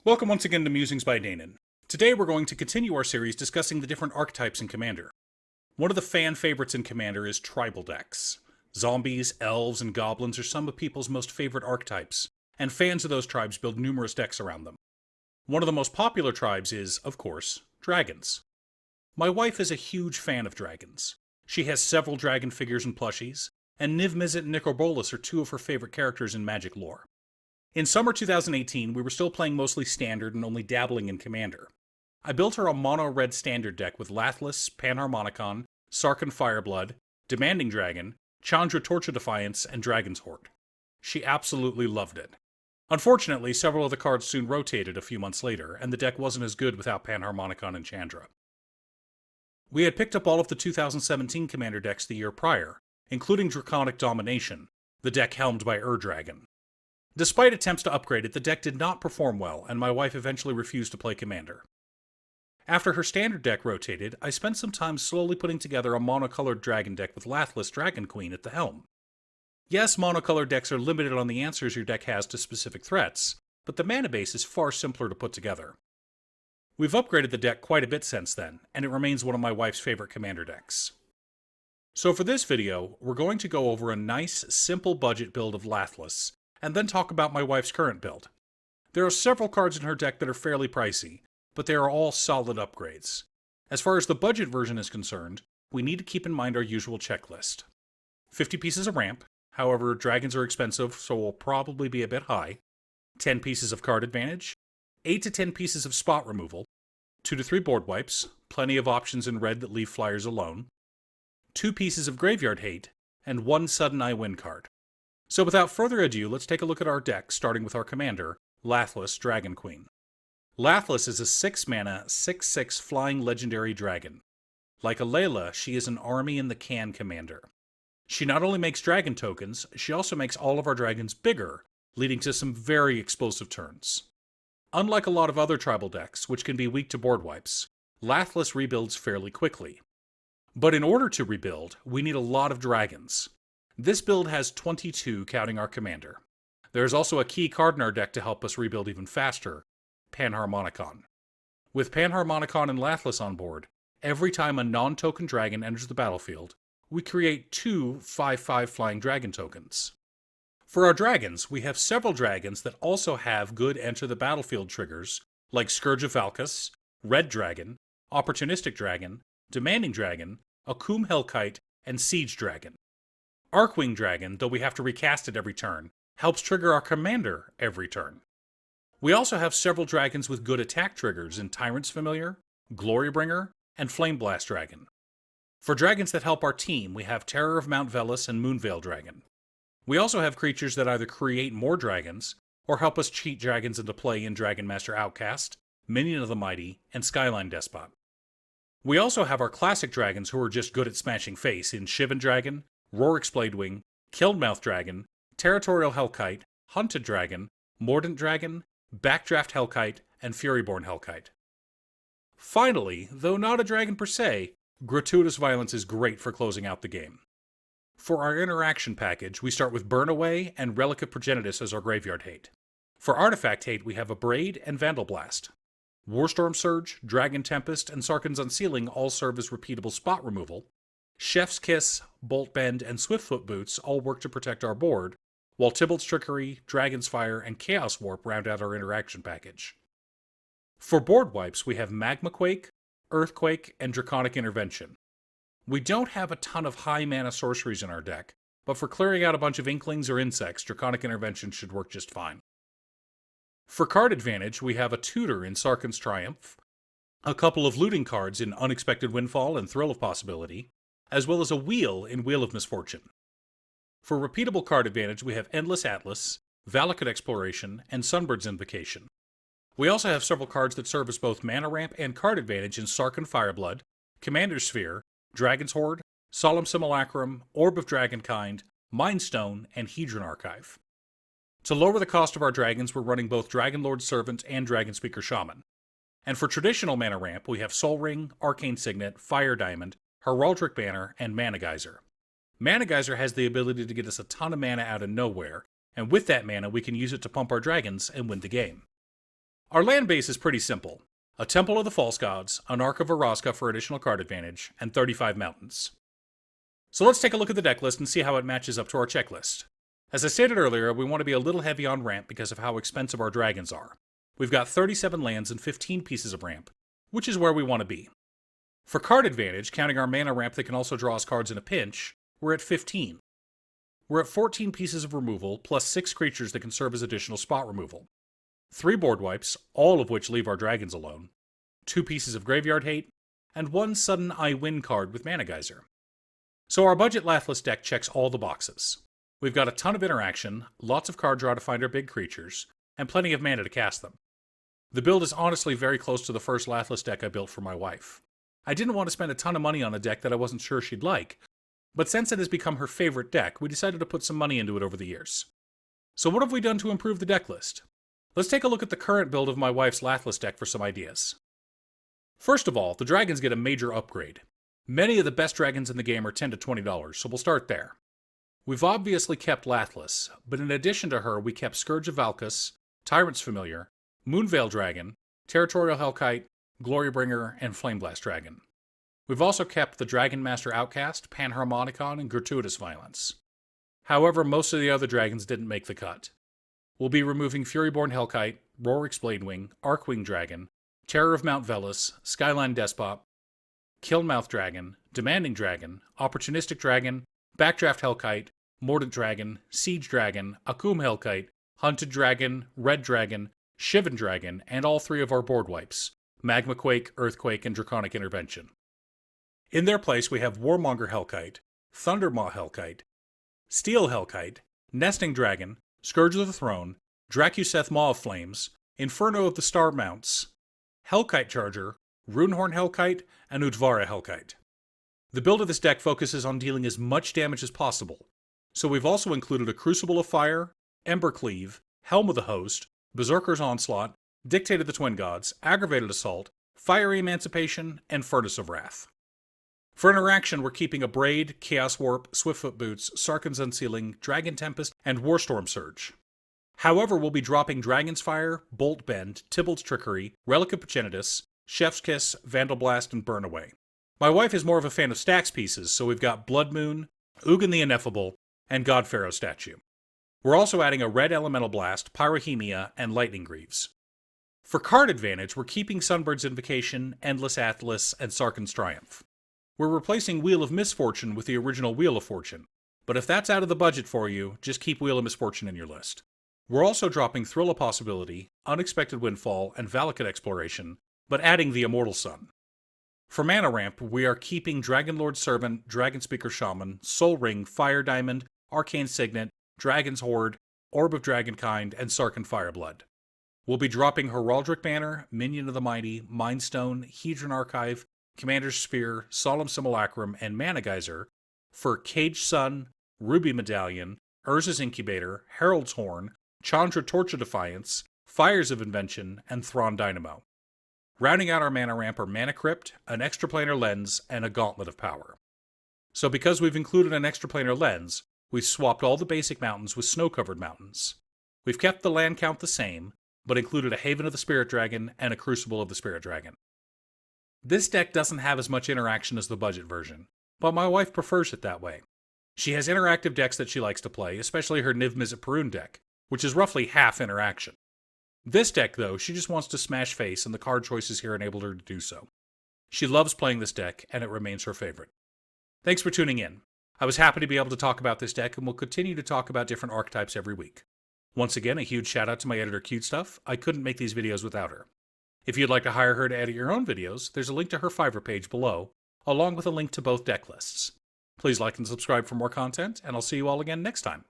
Welcome once again to Musings by Danon. Today we're going to continue our series discussing the different archetypes in Commander. One of the fan favorites in Commander is tribal decks. Zombies, elves, and goblins are some of people's most favorite archetypes, and fans of those tribes build numerous decks around them. One of the most popular tribes is, of course, dragons. My wife is a huge fan of dragons. She has several dragon figures and plushies, and Niv Mizzet and Nicol are two of her favorite characters in Magic lore. In summer 2018, we were still playing mostly Standard and only dabbling in Commander. I built her a mono-red Standard deck with Lathliss, Panharmonicon, Sarkhan Fireblood, Demanding Dragon, Chandra Torch of Defiance, and Dragon's Horde. She absolutely loved it. Unfortunately, several of the cards soon rotated a few months later, and the deck wasn't as good without Panharmonicon and Chandra. We had picked up all of the 2017 Commander decks the year prior, including Draconic Domination, the deck helmed by Dragon. Despite attempts to upgrade it, the deck did not perform well, and my wife eventually refused to play Commander. After her Standard deck rotated, I spent some time slowly putting together a monocolored dragon deck with Lathliss Dragon Queen at the helm. Yes, monocolored decks are limited on the answers your deck has to specific threats, but the mana base is far simpler to put together. We've upgraded the deck quite a bit since then, and it remains one of my wife's favorite Commander decks. So for this video, we're going to go over a nice, simple budget build of Lathliss, and then talk about my wife's current build. There are several cards in her deck that are fairly pricey, but they are all solid upgrades. As far as the budget version is concerned, we need to keep in mind our usual checklist. 50 pieces of ramp, however dragons are expensive so will probably be a bit high. 10 pieces of card advantage, 8 to 10 pieces of spot removal, 2 to 3 board wipes, plenty of options in red that leave flyers alone, 2 pieces of graveyard hate, and 1 sudden I win card. So without further ado, let's take a look at our deck, starting with our commander, Lathliss Dragon Queen. Lathliss is a 6-mana, 6/6 flying legendary dragon. Like a Layla, she is an army in the can commander. She not only makes dragon tokens, she also makes all of our dragons bigger, leading to some very explosive turns. Unlike a lot of other tribal decks, which can be weak to board wipes, Lathliss rebuilds fairly quickly. But in order to rebuild, we need a lot of dragons. This build has 22, counting our commander. There is also a key card in our deck to help us rebuild even faster, Panharmonicon. With Panharmonicon and Lathliss on board, every time a non-token dragon enters the battlefield, we create 2 5/5 flying dragon tokens. For our dragons, we have several dragons that also have good enter the battlefield triggers, like Scourge of Valkus, Red Dragon, Opportunistic Dragon, Demanding Dragon, Akum Hellkite, and Siege Dragon. Archwing Dragon, though we have to recast it every turn, helps trigger our commander every turn. We also have several dragons with good attack triggers in Tyrant's Familiar, Glorybringer, and Flameblast Dragon. For dragons that help our team, we have Terror of Mount Velis and Moonveil Dragon. We also have creatures that either create more dragons, or help us cheat dragons into play in Dragon Master Outcast, Minion of the Mighty, and Skyline Despot. We also have our classic dragons who are just good at smashing face in Shivan Dragon, Rorik's Bladewing, Killedmouth Dragon, Territorial Hellkite, Hunted Dragon, Mordant Dragon, Backdraft Hellkite, and Furyborn Hellkite. Finally, though not a dragon per se, Gratuitous Violence is great for closing out the game. For our interaction package, we start with Burn Away and Relic of Progenitus as our graveyard hate. For artifact hate, we have Abrade and Vandal Blast. Warstorm Surge, Dragon Tempest, and Sarkhan's Unsealing all serve as repeatable spot removal. Chef's Kiss, Bolt Bend, and Swiftfoot Boots all work to protect our board, while Tybalt's Trickery, Dragon's Fire, and Chaos Warp round out our interaction package. For board wipes, we have Magmaquake, Earthquake, and Draconic Intervention. We don't have a ton of high mana sorceries in our deck, but for clearing out a bunch of Inklings or Insects, Draconic Intervention should work just fine. For card advantage, we have a Tutor in Sarkhan's Triumph, a couple of looting cards in Unexpected Windfall and Thrill of Possibility, as well as a Wheel in Wheel of Misfortune. For repeatable card advantage, we have Endless Atlas, Valakut Exploration, and Sunbird's Invocation. We also have several cards that serve as both mana ramp and card advantage in Sarkhan Fireblood, Commander's Sphere, Dragon's Horde, Solemn Simulacrum, Orb of Dragonkind, Mindstone, and Hedron Archive. To lower the cost of our dragons, we're running both Dragonlord Servant and Dragonspeaker Shaman. And for traditional mana ramp, we have Sol Ring, Arcane Signet, Fire Diamond, Heraldric Banner, and Mana Geyser. Mana Geyser has the ability to get us a ton of mana out of nowhere, and with that mana we can use it to pump our dragons and win the game. Our land base is pretty simple. A Temple of the False Gods, an Ark of Araska for additional card advantage, and 35 mountains. So let's take a look at the deck list and see how it matches up to our checklist. As I stated earlier, we want to be a little heavy on ramp because of how expensive our dragons are. We've got 37 lands and 15 pieces of ramp, which is where we want to be. For card advantage, counting our mana ramp that can also draw us cards in a pinch, we're at 15. We're at 14 pieces of removal, plus 6 creatures that can serve as additional spot removal. 3 board wipes, all of which leave our dragons alone. 2 pieces of graveyard hate, and 1 sudden I win card with Mana Geyser. So our budget Lathliss deck checks all the boxes. We've got a ton of interaction, lots of card draw to find our big creatures, and plenty of mana to cast them. The build is honestly very close to the first Lathliss deck I built for my wife. I didn't want to spend a ton of money on a deck that I wasn't sure she'd like, but since it has become her favorite deck, we decided to put some money into it over the years. So what have we done to improve the deck list? Let's take a look at the current build of my wife's Lathliss deck for some ideas. First of all, the dragons get a major upgrade. Many of the best dragons in the game are $10 to $20, so we'll start there. We've obviously kept Lathliss, but in addition to her, we kept Scourge of Valkus, Tyrant's Familiar, Moonveil Dragon, Territorial Hellkite, Glorybringer, and Flameblast Dragon. We've also kept the Dragon Master Outcast, Panharmonicon, and Gratuitous Violence. However, most of the other dragons didn't make the cut. We'll be removing Furyborn Hellkite, Rorik's Bladewing, Arcwing Dragon, Terror of Mount Velis, Skyline Despot, Kilnmouth Dragon, Demanding Dragon, Opportunistic Dragon, Backdraft Hellkite, Mordant Dragon, Siege Dragon, Akum Hellkite, Hunted Dragon, Red Dragon, Shivan Dragon, and all 3 of our board wipes, Magma Quake, Earthquake, and Draconic Intervention. In their place, we have Warmonger Hellkite, Thundermaw Hellkite, Steel Hellkite, Nesting Dragon, Scourge of the Throne, Dracuseth Maw of Flames, Inferno of the Star Mounts, Hellkite Charger, Runehorn Hellkite, and Utvara Hellkite. The build of this deck focuses on dealing as much damage as possible, so we've also included a Crucible of Fire, Embercleave, Helm of the Host, Berserker's Onslaught, Dictate of the Twin Gods, Aggravated Assault, Fiery Emancipation, and Furnace of Wrath. For interaction, we're keeping a Braid, Chaos Warp, Swiftfoot Boots, Sarkhan's Unsealing, Dragon Tempest, and Warstorm Surge. However, we'll be dropping Dragon's Fire, Bolt Bend, Tybalt's Trickery, Relic of Pacinitas, Chef's Kiss, Vandal Blast, and Burn Away. My wife is more of a fan of stacks pieces, so we've got Blood Moon, Ugin the Ineffable, and God Pharaoh Statue. We're also adding a Red Elemental Blast, Pyrohemia, and Lightning Greaves. For card advantage, we're keeping Sunbird's Invocation, Endless Atlas, and Sarkhan's Triumph. We're replacing Wheel of Misfortune with the original Wheel of Fortune, but if that's out of the budget for you, just keep Wheel of Misfortune in your list. We're also dropping Thrill of Possibility, Unexpected Windfall, and Valakut Exploration, but adding the Immortal Sun. For mana ramp, we are keeping Dragonlord Servant, Dragonspeaker Shaman, Soul Ring, Fire Diamond, Arcane Signet, Dragon's Horde, Orb of Dragonkind, and Sarkhan Fireblood. We'll be dropping Heraldric Banner, Minion of the Mighty, Mindstone, Hedron Archive, Commander's Spear, Solemn Simulacrum, and Mana Geyser for Caged Sun, Ruby Medallion, Urza's Incubator, Herald's Horn, Chandra Torch of Defiance, Fires of Invention, and Thrawn Dynamo. Rounding out our mana ramp are Mana Crypt, an Extraplanar Lens, and a Gauntlet of Power. So because we've included an Extraplanar Lens, we've swapped all the basic mountains with snow-covered mountains. We've kept the land count the same, but included a Haven of the Spirit Dragon and a Crucible of the Spirit Dragon. This deck doesn't have as much interaction as the budget version, but my wife prefers it that way. She has interactive decks that she likes to play, especially her Niv Mizzet Parun deck, which is roughly half interaction. This deck, though, she just wants to smash face, and the card choices here enabled her to do so. She loves playing this deck, and it remains her favorite. Thanks for tuning in. I was happy to be able to talk about this deck, and we'll continue to talk about different archetypes every week. Once again, a huge shout out to my editor Cute Stuff. I couldn't make these videos without her. If you'd like to hire her to edit your own videos, there's a link to her Fiverr page below, along with a link to both deck lists. Please like and subscribe for more content, and I'll see you all again next time.